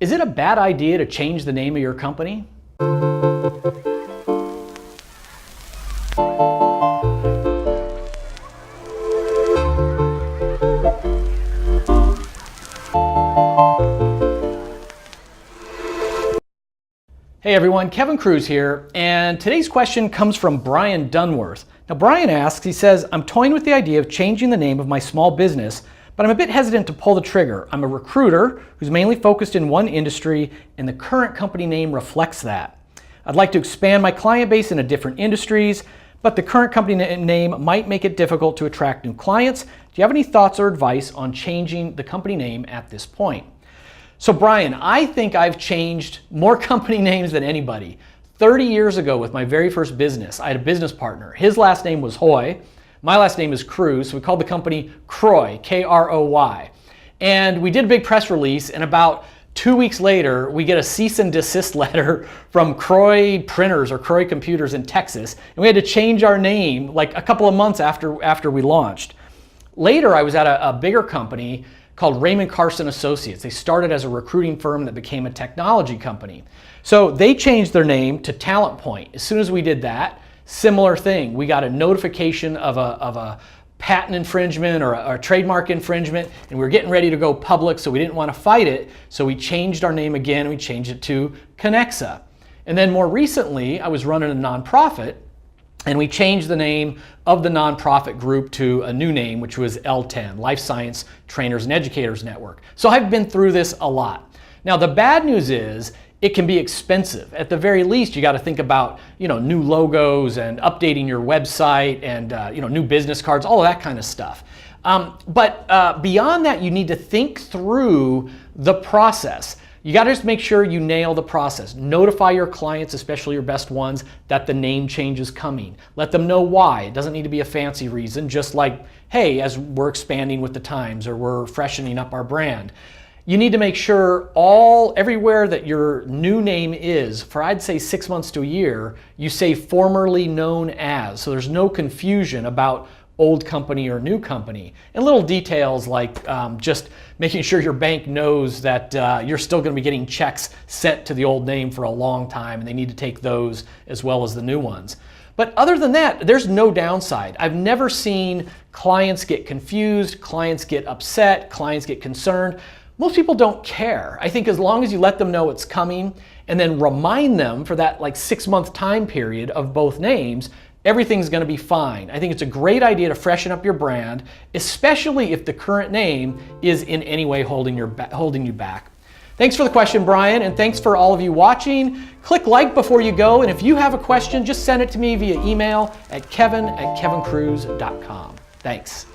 Is it a bad idea to change the name of your company? Hey everyone, Kevin Kruse here, and today's question comes from Brian Dunworth. Now Brian asks, he says, I'm toying with the idea of changing the name of my small business, but I'm a bit hesitant to pull the trigger. I'm a recruiter who's mainly focused in one industry, and the current company name reflects that. I'd like to expand my client base into different industries, but the current company name might make it difficult to attract new clients. Do you have any thoughts or advice on changing the company name at this point? So Brian, I think I've changed more company names than anybody. 30 years ago with my very first business, I had a business partner. His last name was Hoy. My last name is Kruse. So we called the company Kroy, K-R-O-Y. And we did a big press release, and about 2 weeks later, we get a cease and desist letter from Kroy Printers or Kroy Computers in Texas, and we had to change our name like a couple of months after we launched. Later, I was at a bigger company called Raymond Carson Associates. They started as a recruiting firm that became a technology company. So they changed their name to Talent Point. As soon as we did that, similar thing. We got a notification of a patent infringement or a trademark infringement, and we were getting ready to go public, so we didn't want to fight it. So we changed our name again, and we changed it to Connexa. And then more recently, I was running a nonprofit, and we changed the name of the nonprofit group to a new name, which was L10, Life Science Trainers and Educators Network. So I've been through this a lot. Now the bad news is it can be expensive. At the very least, you got to think about new logos and updating your website and new business cards, all of that kind of stuff. But beyond that, you need to think through the process. You got to just make sure you nail the process. Notify your clients, especially your best ones, that the name change is coming. Let them know why. It doesn't need to be a fancy reason, just like, hey, as we're expanding with the times or we're freshening up our brand. You need to make sure everywhere that your new name is, for I'd say 6 months to a year, you say formerly known as, so there's no confusion about old company or new company. And little details like just making sure your bank knows that you're still going to be getting checks sent to the old name for a long time, and they need to take those as well as the new ones. But other than that, there's no downside. I've never seen clients get confused, clients get upset, clients get concerned. Most people don't care. I think as long as you let them know it's coming and then remind them for that 6-month time period of both names, everything's going to be fine. I think it's a great idea to freshen up your brand, especially if the current name is in any way holding you back. Thanks for the question, Brian, and thanks for all of you watching. Click like before you go, and if you have a question, just send it to me via email at kevin@kevinkruse.com. Thanks.